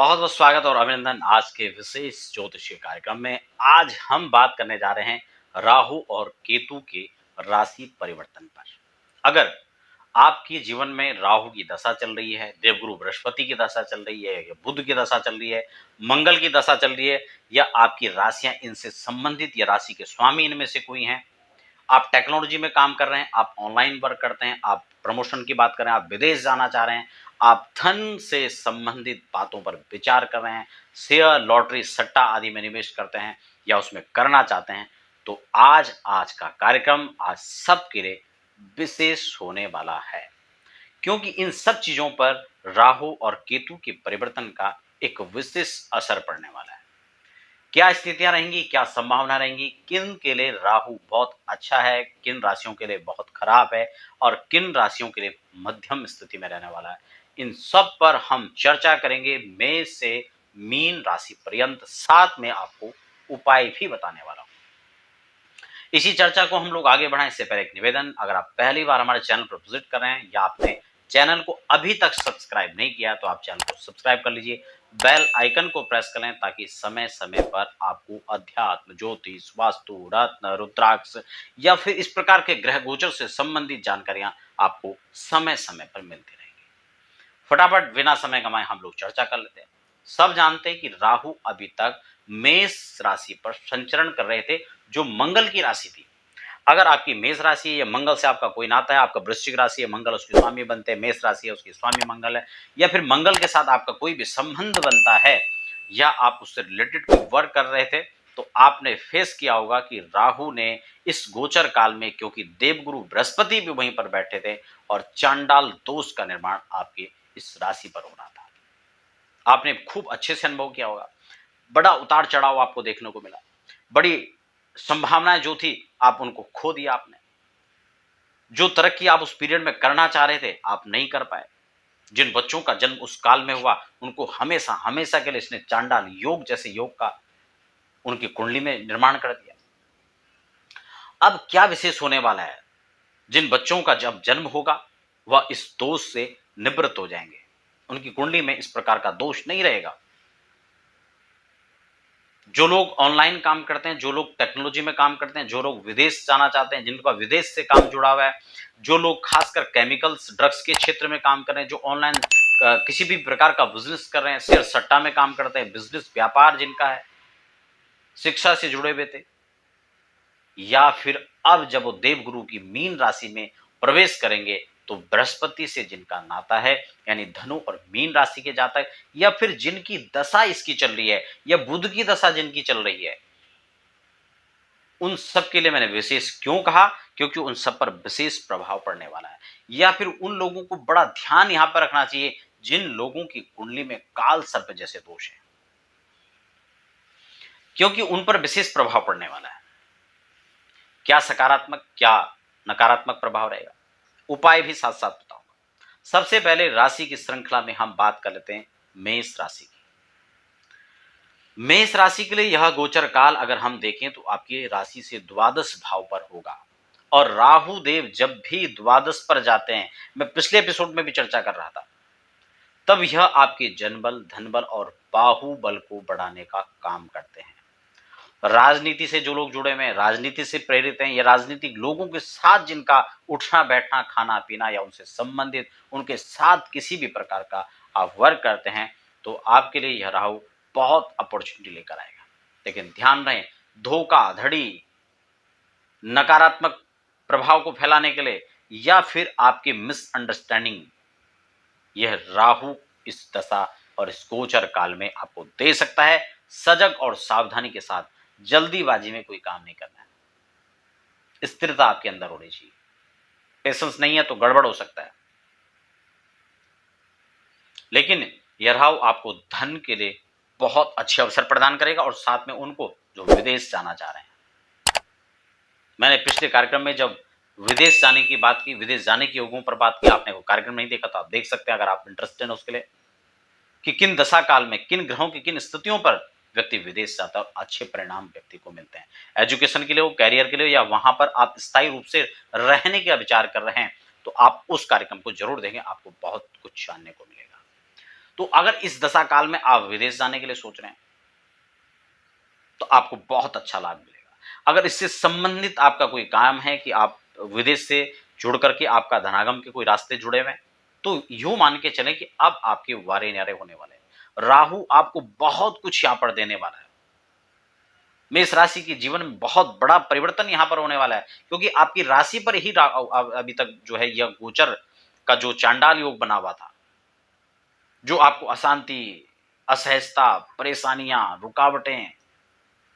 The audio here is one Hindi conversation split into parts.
बहुत बहुत स्वागत और अभिनंदन आज के विशेष ज्योतिषीय कार्यक्रम में। आज हम बात करने जा रहे हैं राहु और केतु के राशि परिवर्तन पर। अगर आपके जीवन में राहु की दशा चल रही है, देवगुरु बृहस्पति की दशा चल रही है, या बुध की दशा चल रही है, मंगल की दशा चल रही है, या आपकी राशियां इनसे संबंधित या राशि के स्वामी इनमें से कोई हैं, आप टेक्नोलॉजी में काम कर रहे हैं, आप ऑनलाइन वर्क करते हैं, आप प्रमोशन की बात कर रहे हैं, आप विदेश जाना चाह रहे हैं, आप धन से संबंधित बातों पर विचार कर रहे हैं, शेयर, लॉटरी, सट्टा आदि में निवेश करते हैं या उसमें करना चाहते हैं, तो आज का कार्यक्रम आज सबके लिए विशेष होने वाला है। क्योंकि इन सब चीजों पर राहु और केतु के परिवर्तन का एक विशेष असर पड़ने वाला है। क्या स्थितियां रहेंगी, क्या संभावना रहेंगी, किन के लिए राहु बहुत अच्छा है, किन राशियों के लिए बहुत खराब है और किन राशियों के लिए मध्यम स्थिति में रहने वाला है, इन सब पर हम चर्चा करेंगे मेष से मीन राशि पर्यंत। साथ में आपको उपाय भी बताने वाला हूं। इसी चर्चा को हम लोग आगे बढ़ाएं इससे पहले एक निवेदन, अगर आप पहली बार हमारे चैनल पर विजिट कर रहे हैं या आपने चैनल को अभी तक सब्सक्राइब नहीं किया तो आप चैनल को सब्सक्राइब कर लीजिए, बेल आइकन को प्रेस कर लें ताकि समय समय पर आपको अध्यात्म, ज्योतिष, वास्तु, रत्न, रुद्राक्ष या फिर इस प्रकार के ग्रह गोचर से संबंधित जानकारियां आपको समय समय पर मिलती रहेंगी। फटाफट बिना समय गंवाए हम लोग चर्चा कर लेते हैं। सब जानते हैं कि राहु अभी तक मेष राशि पर संचरण कर रहे थे, जो मंगल की राशि थी। अगर आपकी मेष राशि है या मंगल से आपका कोई नाता है, आपका वृश्चिक राशि है, मंगल उसके स्वामी बनते हैं, मेष राशि है उसके स्वामी मंगल है, या फिर मंगल के साथ आपका कोई भी संबंध बनता है या आप उससे रिलेटेड कोई वर्क कर रहे थे, तो आपने फेस किया होगा कि राहु ने इस गोचर काल में, क्योंकि देवगुरु बृहस्पति भी वहीं पर बैठे थे और चांडाल दोष का निर्माण आपकी इस राशि पर हो रहा था, आपने खूब अच्छे से अनुभव किया होगा। बड़ा उतार चढ़ाव आपको देखने को मिला, बड़ी संभावनाएं जो थी आप उनको खो दिया आपने, जो तरक्की आप उस पीरियड में करना चाह रहे थे आप नहीं कर पाए। जिन बच्चों का जन्म उस काल में हुआ उनको हमेशा हमेशा के लिए इसने चांडाल योग जैसे योग का उनकी कुंडली में निर्माण कर दिया। अब क्या विशेष होने वाला है, जिन बच्चों का जब जन्म होगा वह इस दोष से निवृत्त हो जाएंगे, उनकी कुंडली में इस प्रकार का दोष नहीं रहेगा। जो लोग ऑनलाइन काम करते हैं, जो लोग टेक्नोलॉजी में काम करते हैं, जो लोग विदेश जाना चाहते हैं, जिनका विदेश से काम जुड़ा हुआ है, जो लोग खासकर केमिकल्स, ड्रग्स के क्षेत्र में काम कर रहे हैं, जो ऑनलाइन किसी भी प्रकार का बिजनेस कर रहे हैं, शेयर सट्टा में काम करते हैं, बिजनेस व्यापार जिनका है, शिक्षा से जुड़े हुए थे, या फिर अब जब वो देवगुरु की मीन राशि में प्रवेश करेंगे तो बृहस्पति से जिनका नाता है, यानी धनु और मीन राशि के जातक, या फिर जिनकी दशा इसकी चल रही है या बुध की दशा जिनकी चल रही है, उन सब के लिए मैंने विशेष क्यों कहा, क्योंकि उन सब पर विशेष प्रभाव पड़ने वाला है। या फिर उन लोगों को बड़ा ध्यान यहां पर रखना चाहिए जिन लोगों की कुंडली में काल सर्प जैसे दोष है, क्योंकि उन पर विशेष प्रभाव पड़ने वाला है। क्या सकारात्मक क्या नकारात्मक प्रभाव रहेगा, उपाय भी साथ साथ बताऊंगा। सबसे पहले राशि की श्रृंखला में हम बात कर लेते हैं मेष राशि की। मेष राशि के लिए यह गोचर काल अगर हम देखें तो आपकी राशि से द्वादश भाव पर होगा, और राहु देव जब भी द्वादश पर जाते हैं, मैं पिछले एपिसोड में भी चर्चा कर रहा था, तब यह आपके जनबल, धनबल और बाहुबल को बढ़ाने का काम करते हैं। राजनीति से जो लोग जुड़े हुए हैं, राजनीति से प्रेरित हैं, या राजनीतिक लोगों के साथ जिनका उठना बैठना, खाना पीना या उनसे संबंधित, उनके साथ किसी भी प्रकार का आप वर्क करते हैं, तो आपके लिए यह राहु बहुत अपॉर्चुनिटी लेकर आएगा। लेकिन ध्यान रहे, धोखा धड़ी, नकारात्मक प्रभाव को फैलाने के लिए या फिर आपकी मिसअंडरस्टैंडिंग, यह राहु इस दशा और इस गोचर काल में आपको दे सकता है। सजग और सावधानी के साथ, जल्दीबाजी में कोई काम नहीं करना है, स्थिरता आपके अंदर होनी चाहिए। पेशेंस नहीं है तो गड़बड़ हो सकता है। लेकिन यह राहु आपको धन के लिए बहुत अच्छे अवसर प्रदान करेगा, और साथ में उनको जो विदेश जाना चाह रहे हैं। मैंने पिछले कार्यक्रम में जब विदेश जाने की बात की, विदेश जाने की योगों पर बात की, आपने वो कार्यक्रम नहीं देखा तो आप देख सकते हैं अगर आप इंटरेस्टेड हैं उसके लिए, कि किन दशा काल में, किन ग्रहों की किन स्थितियों पर व्यक्ति विदेश जाता है और अच्छे परिणाम व्यक्ति को मिलते हैं। एजुकेशन के लिए हो, कैरियर के लिए, या वहां पर आप स्थायी रूप से रहने का विचार कर रहे हैं, तो आप उस कार्यक्रम को जरूर देखें, आपको बहुत कुछ जानने को मिलेगा। तो अगर इस दशा काल में आप विदेश जाने के लिए सोच रहे हैं तो आपको बहुत अच्छा लाभ मिलेगा। अगर इससे संबंधित आपका कोई काम है कि आप विदेश से जुड़ करके आपका धनागम के कोई रास्ते जुड़े हुए हैं, तो यूं मान के चलें कि अब आपके वारे न्यारे होने वाले हैं। राहु आपको बहुत कुछ यहां पर देने वाला है। मेष राशि के जीवन में बहुत बड़ा परिवर्तन यहां पर होने वाला है, क्योंकि आपकी राशि पर ही अभी तक जो है यह गोचर का जो चांडाल योग बना हुआ था, जो आपको अशांति, असहजता, परेशानियां, रुकावटें,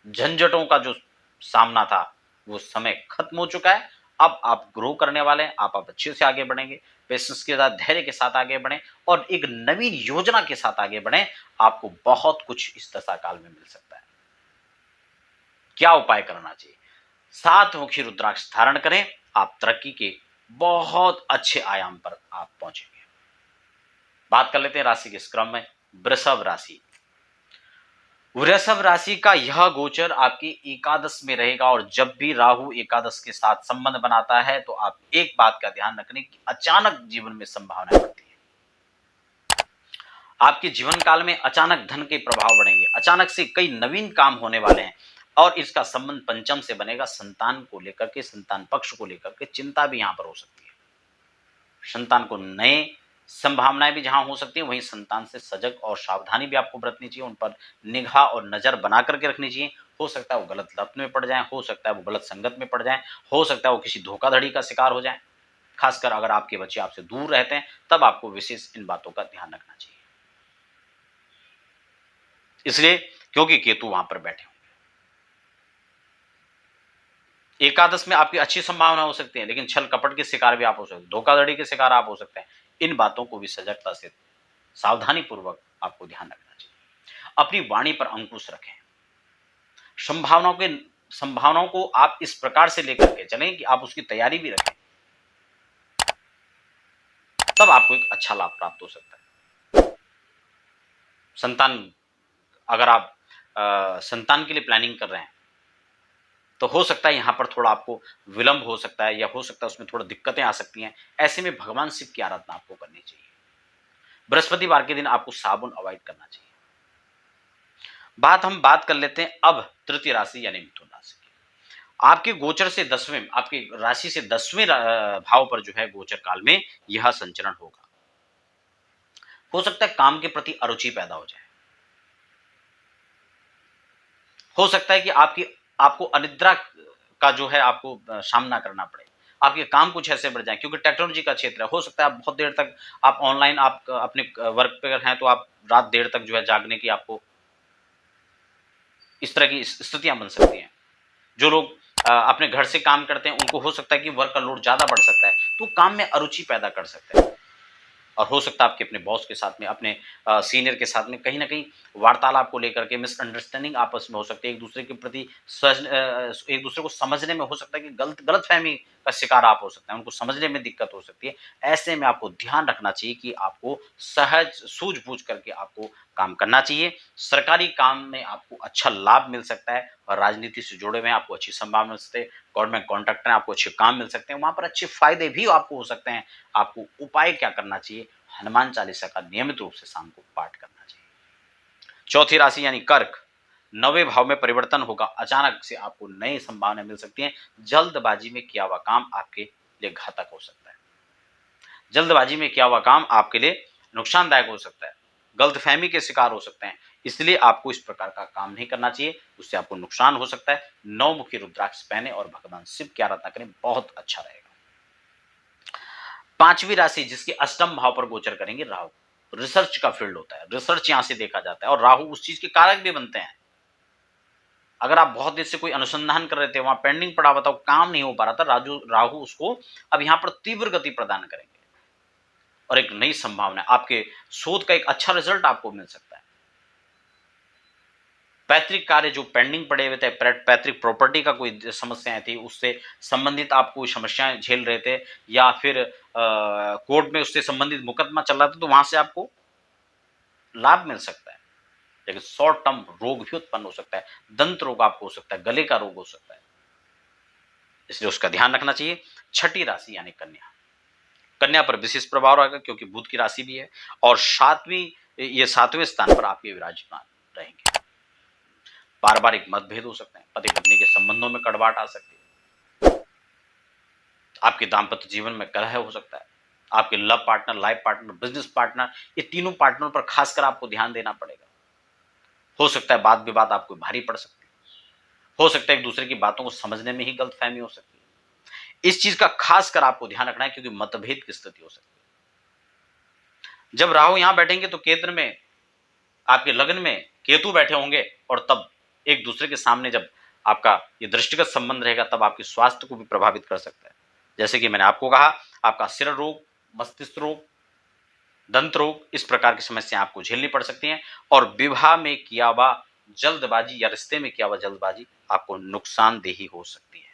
झंझटों का जो सामना था, वो समय खत्म हो चुका है। अब आप ग्रो करने वाले हैं, आप अच्छे से आगे बढ़ेंगे, पेशेंस के साथ, धैर्य के साथ आगे बढ़ें और एक नवीन योजना के साथ आगे बढ़ें। आपको बहुत कुछ इस दशा काल में मिल सकता है। क्या उपाय करना चाहिए? 7 मुखी रुद्राक्ष धारण करें, आप तरक्की के बहुत अच्छे आयाम पर आप पहुंचेंगे। बात कर लेते हैं राशि के इस क्रम में वृषभ राशि। वृषभ राशि का यह गोचर आपकी एकादश में रहेगा और जब भी राहु एकादश के साथ संबंध बनाता है तो आप एक बात का ध्यान रखने की अचानक जीवन में संभावना बढ़ती है। आपके जीवन काल में अचानक धन के प्रभाव बढ़ेंगे, अचानक से कई नवीन काम होने वाले हैं और इसका संबंध पंचम से बनेगा। संतान को लेकर के, संतान पक्ष को लेकर के चिंता भी यहां पर हो सकती है। संतान को नए संभावनाएं भी जहां हो सकती है, वहीं संतान से सजग और सावधानी भी आपको बरतनी चाहिए। उन पर निगाह और नजर बना करके रखनी चाहिए। हो सकता है वो गलत लत में पड़ जाए, हो सकता है वो गलत संगत में पड़ जाए, हो सकता है वो किसी धोखाधड़ी का शिकार हो जाए। खासकर अगर आपके बच्चे आपसे दूर रहते हैं तब आपको विशेष इन बातों का ध्यान रखना चाहिए, इसलिए क्योंकि केतु वहां पर बैठे होंगे। एकादश में आपकी अच्छी संभावना हो सकती है, लेकिन छल कपट के शिकार भी आप हो सकते हैं, धोखाधड़ी के शिकार आप हो सकते हैं। इन बातों को भी सजगता से, सावधानी पूर्वक आपको ध्यान रखना चाहिए। अपनी वाणी पर अंकुश रखें। संभावनाओं को आप इस प्रकार से लेकर के चलें कि आप उसकी तैयारी भी रखें, तब आपको एक अच्छा लाभ प्राप्त हो सकता है। संतान, अगर आप संतान के लिए प्लानिंग कर रहे हैं तो हो सकता है यहां पर थोड़ा आपको विलंब हो सकता है या हो सकता है उसमें थोड़ा दिक्कतें आ सकती हैं। ऐसे में भगवान शिव की आराधना आपको करनी चाहिए। बृहस्पतिवार के दिन आपको साबुन अवॉइड करना चाहिए। बात कर लेते हैं अब तृतीय राशि यानी मिथुन राशि की। आपके गोचर से 10वें, आपकी राशि से 10वें भाव पर जो है गोचर काल में यह संचरण होगा। हो सकता है काम के प्रति अरुचि पैदा हो जाए, हो सकता है कि आपको अनिद्रा का जो है आपको सामना करना पड़े, आपके काम कुछ ऐसे बढ़ जाए, क्योंकि टेक्नोलॉजी का क्षेत्र है। हो सकता है आप बहुत देर तक आप ऑनलाइन आप अपने वर्क पे हैं तो आप रात देर तक जो है जागने की आपको इस तरह की स्थितियां बन सकती हैं। जो लोग अपने घर से काम करते हैं उनको हो सकता है कि वर्क का लोड ज्यादा बढ़ सकता है, तो काम में अरुचि पैदा कर सकते हैं। और हो सकता है आपके अपने बॉस के साथ में, अपने सीनियर के साथ में कहीं ना कहीं वार्तालाप को लेकर के मिसअंडरस्टैंडिंग आपस में हो सकती है। एक दूसरे के प्रति एक दूसरे को समझने में हो सकता है कि गलतफहमी का शिकार आप हो सकते हैं, उनको समझने में दिक्कत हो सकती है। ऐसे में आपको ध्यान रखना चाहिए कि आपको सहज सूझबूझ करके आपको काम करना चाहिए। सरकारी काम में आपको अच्छा लाभ मिल सकता है और राजनीति से जुड़े हुए हैं आपको अच्छी संभावना मिल सकती है। गवर्नमेंट कॉन्ट्रैक्टर हैं, आपको अच्छे काम मिल सकते हैं, वहां पर अच्छे फायदे भी आपको हो सकते हैं। आपको उपाय क्या करना चाहिए? हनुमान चालीसा का नियमित रूप से शाम को पाठ करना चाहिए। चौथी राशि यानी कर्क, 9वें भाव में परिवर्तन होगा। अचानक से आपको नई संभावनाएं मिल सकती हैं। जल्दबाजी में किया हुआ काम आपके लिए घातक हो सकता है। जल्दबाजी में किया हुआ काम आपके लिए नुकसानदायक हो सकता है, गलतफहमी के शिकार हो सकते हैं। इसलिए आपको इस प्रकार का काम नहीं करना चाहिए, उससे आपको नुकसान हो सकता है। 9 मुखी रुद्राक्ष पहने और भगवान शिव की आराधना करें, बहुत अच्छा रहेगा। पांचवी राशि जिसके अष्टम भाव पर गोचर करेंगे राहु, रिसर्च का फील्ड होता है, रिसर्च यहां से देखा जाता है और राहु उस चीज के कारक भी बनते हैं। अगर आप बहुत देर से कोई अनुसंधान कर रहे थे, वहां पेंडिंग पड़ा हुआ था, काम नहीं हो पा रहा था, राहु उसको अब यहां पर तीव्र गति प्रदान करेंगे और एक नई संभावना, आपके शोध का एक अच्छा रिजल्ट आपको मिल सकता है। पैतृक कार्य जो पेंडिंग पड़े हुए थे, पैतृक प्रॉपर्टी का कोई समस्याएं थी, उससे संबंधित आप कोई समस्याएं झेल रहे थे या फिर कोर्ट में उससे संबंधित मुकदमा चल रहा था, तो वहां से आपको लाभ मिल सकता है। लेकिन शॉर्ट टर्म रोग भी उत्पन्न हो सकता है, दंत रोग आपको हो सकता है, गले का रोग हो सकता है, इसलिए उसका ध्यान रखना चाहिए। छठी राशि यानी कन्या, कन्या पर विशेष प्रभाव रहेगा क्योंकि बुध की राशि भी है, और ये 7वें स्थान पर आपके विराजमान रहेंगे। पारिवारिक मतभेद हो सकते हैं, पति पत्नी के संबंधों में कड़वाहट आ सकती है, आपके दाम्पत्य जीवन में कलह हो सकता है, आपके love partner, life partner, business partner, ये तीनों पार्टनर पर खासकर आपको ध्यान देना पड़ेगा। हो सकता है वाद विवाद आपको भारी पड़ सकती है, हो सकता है एक दूसरे की बातों को समझने में ही गलतफहमी हो सकती है। इस चीज का खासकर आपको ध्यान रखना है क्योंकि मतभेद की स्थिति हो सकती है। जब राहु यहां बैठेंगे तो केंद्र में, आपके लग्न में केतु बैठे होंगे, और तब एक दूसरे के सामने जब आपका ये दृष्टिगत संबंध रहेगा तब आपके स्वास्थ्य को भी प्रभावित कर सकता है। जैसे कि मैंने आपको कहा, आपका सिर रोग, मस्तिष्क रोग, दंत रोग, इस प्रकार की समस्याएं आपको झेलनी पड़ सकती हैं, और विवाह में किया हुआ जल्दबाजी या रिश्ते में किया हुआ जल्दबाजी आपको नुकसानदेही हो सकती है।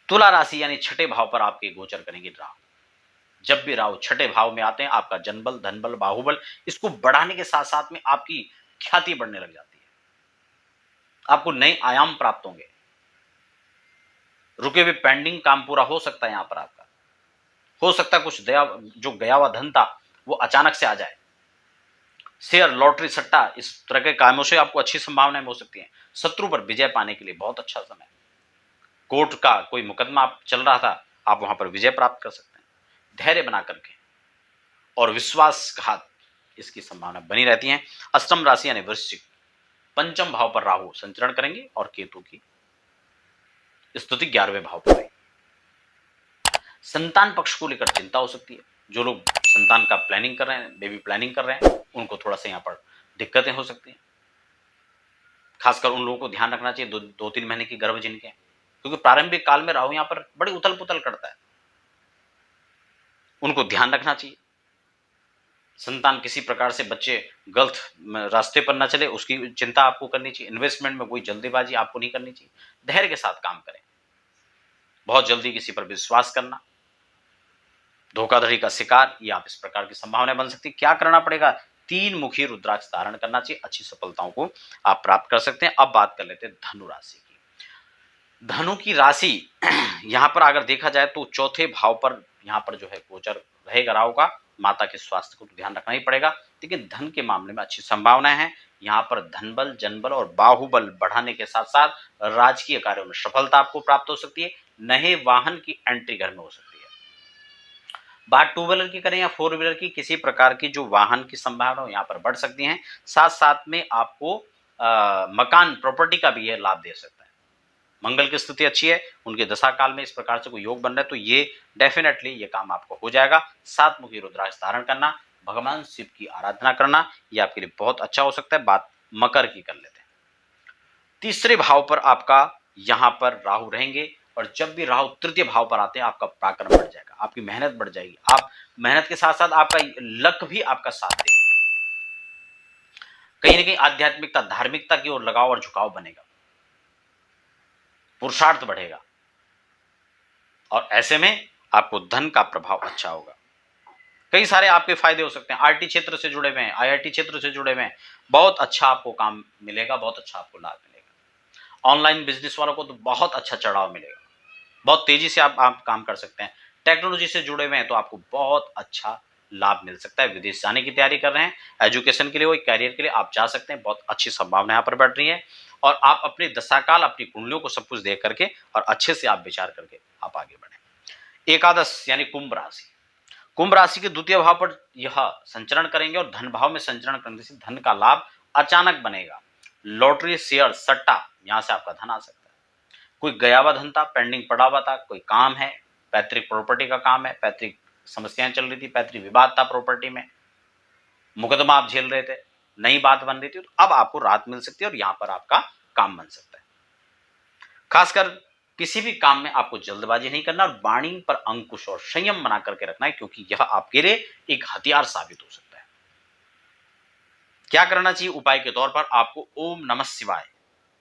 तुला राशि यानी छठे भाव पर आपके गोचर करेंगे राहु। जब भी राहु छठे भाव में आते हैं, आपका जनबल, धनबल, बाहुबल, इसको बढ़ाने के साथ साथ में आपकी ख्याति बढ़ने लग जाती है, आपको नए आयाम प्राप्त होंगे, रुके हुए पेंडिंग काम पूरा हो सकता है। यहां पर आपका हो सकता है कुछ जो गया हुआ धन था वो अचानक से आ जाए। शेयर, लॉटरी, सट्टा, इस तरह के कामों से आपको अच्छी संभावनाएं हो सकती हैं। शत्रु पर विजय पाने के लिए बहुत अच्छा समय। कोर्ट का कोई मुकदमा आप चल रहा था, आप वहां पर विजय प्राप्त कर सकते हैं, धैर्य बना करके, और विश्वासघात, इसकी संभावना बनी रहती है। अष्टम राशि यानी वृश्चिक, पंचम भाव पर राहु संचरण करेंगे और केतु की स्थिति 11वें भाव पर है। संतान पक्ष को लेकर चिंता हो सकती है। जो लोग संतान का प्लानिंग कर रहे हैं, बेबी प्लानिंग कर रहे हैं, उनको थोड़ा सा यहाँ पर दिक्कतें हो सकती हैं। खासकर उन लोगों को ध्यान रखना चाहिए 2-3 महीने की गर्भ जिनके, क्योंकि प्रारंभिक काल में राहु यहाँ पर बड़ी उथल पुथल करता है, उनको ध्यान रखना चाहिए। संतान किसी प्रकार से बच्चे गलत रास्ते पर ना चले, उसकी चिंता आपको करनी चाहिए। इन्वेस्टमेंट में कोई जल्दीबाजी आपको नहीं करनी चाहिए, धैर्य के साथ काम करें। बहुत जल्दी किसी पर विश्वास करना, धोखाधड़ी का शिकार, ये आप इस प्रकार की संभावना बन सकती है। क्या करना पड़ेगा? 3 मुखी रुद्राक्ष धारण करना चाहिए, अच्छी सफलताओं को आप प्राप्त कर सकते हैं। अब बात कर लेते हैं धनु राशि की। धनु की राशि यहां पर अगर देखा जाए तो चौथे भाव पर यहां पर जो है गोचर रहेगा राहु का। माता के स्वास्थ्य को तो ध्यान रखना ही पड़ेगा, लेकिन धन के मामले में अच्छी संभावनाएं हैं। यहाँ पर धनबल, जनबल और बाहुबल बढ़ाने के साथ साथ राजकीय कार्यों में सफलता आपको प्राप्त हो सकती है। नए वाहन की एंट्री घर में हो सकती है। बात 2 व्हीलर की करें या 4 व्हीलर की, किसी प्रकार की जो वाहन की संभावना यहाँ पर बढ़ सकती है। साथ साथ में आपको मकान, प्रॉपर्टी का भी यह लाभ दे सकता है। मंगल की स्थिति अच्छी है, उनके दशा काल में इस प्रकार से कोई योग बन रहा है तो ये डेफिनेटली ये काम आपको हो जाएगा। 7 मुखी रुद्राक्ष धारण करना, भगवान शिव की आराधना करना, ये आपके लिए बहुत अच्छा हो सकता है। बात मकर की कर लेते हैं। तीसरे भाव पर आपका यहां पर राहु रहेंगे, और जब भी राहु तृतीय भाव पर आते हैं आपका पराक्रम बढ़ जाएगा, आपकी मेहनत बढ़ जाएगी। आप मेहनत के साथ साथ आपका लक भी आपका साथ देगा। कहीं ना कहीं आध्यात्मिकता, धार्मिकता की ओर लगाव और झुकाव बनेगा, पुरुषार्थ बढ़ेगा, और ऐसे में आपको धन का प्रभाव अच्छा होगा। कई सारे आपके फायदे हो सकते हैं। आईटी क्षेत्र से जुड़े हुए हैं, आईआईटी क्षेत्र से जुड़े हुए हैं, बहुत अच्छा आपको काम मिलेगा, बहुत अच्छा आपको लाभ मिलेगा। ऑनलाइन बिजनेस वालों को तो बहुत अच्छा चढ़ाव मिलेगा, बहुत तेजी से आप काम कर सकते हैं। टेक्नोलॉजी से जुड़े हुए हैं तो आपको बहुत अच्छा लाभ मिल सकता है। विदेश जाने की तैयारी कर रहे हैं, एजुकेशन के लिए हो, कैरियर के लिए आप जा सकते हैं, बहुत अच्छी संभावना यहाँ पर बढ़ रही है। और आप अपने दशाकाल, अपनी कुंडलियों को सब कुछ देख करके और अच्छे से आप विचार करके आप आगे बढ़े। एकादश यानी कुंभ राशि, कुंभ राशि के द्वितीय भाव पर यह संचरण करेंगे, और धन भाव में संचरण करने से धन का लाभ अचानक बनेगा। लॉटरी, शेयर, सट्टा, यहां से आपका धन आ सकता है। कोई गया हुआ धन था, पेंडिंग पड़ा हुआ था, कोई काम है, पैतृक प्रॉपर्टी का काम है, पैतृक समस्याएं चल रही थी, पैतृक विवाद था प्रॉपर्टी में, मुकदमा आप झेल रहे थे, नई बात बन रही थी, तो अब आपको राहत मिल सकती है और यहां पर आपका काम बन सकता है। खासकर किसी भी काम में आपको जल्दबाजी नहीं करना, और वाणी पर अंकुश और संयम बना करके रखना है, क्योंकि यह आपके लिए एक हथियार साबित हो सकता है। क्या करना चाहिए उपाय के तौर पर? आपको ओम नमः शिवाय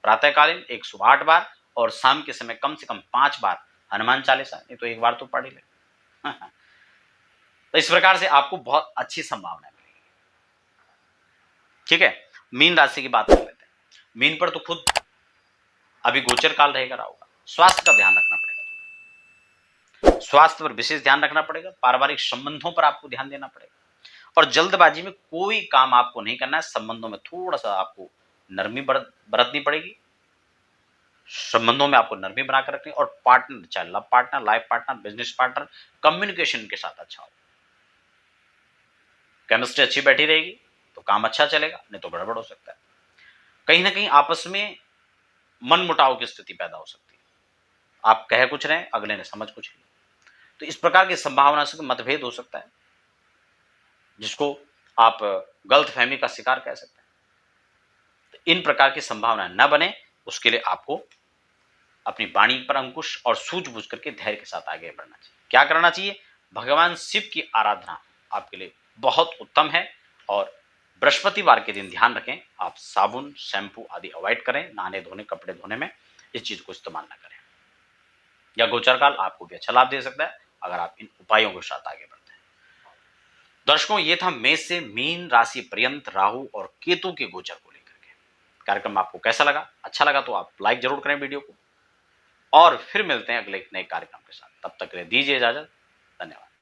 प्रातःकालीन 108 बार और शाम के समय कम से कम 5 बार हनुमान चालीसा, नहीं तो एक बार तो पढ़ ही ले। तो इस प्रकार से आपको बहुत अच्छी संभावना मिलेगी। ठीक है, मीन राशि की बात कर लेते हैं। मीन पर तो खुद अभी गोचर काल रहेगा राहु का, स्वास्थ्य का ध्यान रखना पड़ेगा। स्वास्थ्य पर विशेष ध्यान रखना पड़ेगा, पारिवारिक संबंधों पर आपको ध्यान देना पड़ेगा और जल्दबाजी में कोई काम आपको नहीं करना है। संबंधों में थोड़ा-सा आपको नरमी बरतनी पड़ेगी। संबंधों में आपको नरमी बनाकर रखनी और पार्टनर, चाहे love partner, life partner, business partner, communication के साथ अच्छा हो। केमिस्ट्री अच्छी बैठी रहेगी तो काम अच्छा चलेगा, नहीं तो गड़बड़ हो सकता है। कहीं ना कहीं आपस में मनमुटाव की स्थिति पैदा हो सकती है। आप कह कुछ रहे हैं, अगले ने समझ कुछ लिया, तो इस प्रकार की संभावना से मतभेद हो सकता है, जिसको आप गलतफहमी का शिकार कह सकते हैं। तो इन प्रकार की संभावना न बने, उसके लिए आपको अपनी वाणी पर अंकुश और सूझबूझ करके धैर्य के साथ आगे बढ़ना चाहिए। क्या करना चाहिए? भगवान शिव की आराधना आपके लिए बहुत उत्तम है और बृहस्पतिवार के दिन ध्यान रखें, आप साबुन, शैम्पू आदि अवॉइड करें। नहाने धोने, कपड़े धोने में इस चीज को इस्तेमाल न करें। या गोचर काल आपको भी अच्छा लाभ दे सकता है अगर आप इन उपायों के साथ आगे बढ़ते हैं। दर्शकों, ये था मेष से मीन राशि पर्यंत राहु और केतु के गोचर को लेकर के। कार्यक्रम आपको कैसा लगा? अच्छा लगा तो आप लाइक जरूर करें वीडियो को और फिर मिलते हैं अगले एक नए कार्यक्रम के साथ। तब तक के लिए दीजिए इजाजत। धन्यवाद।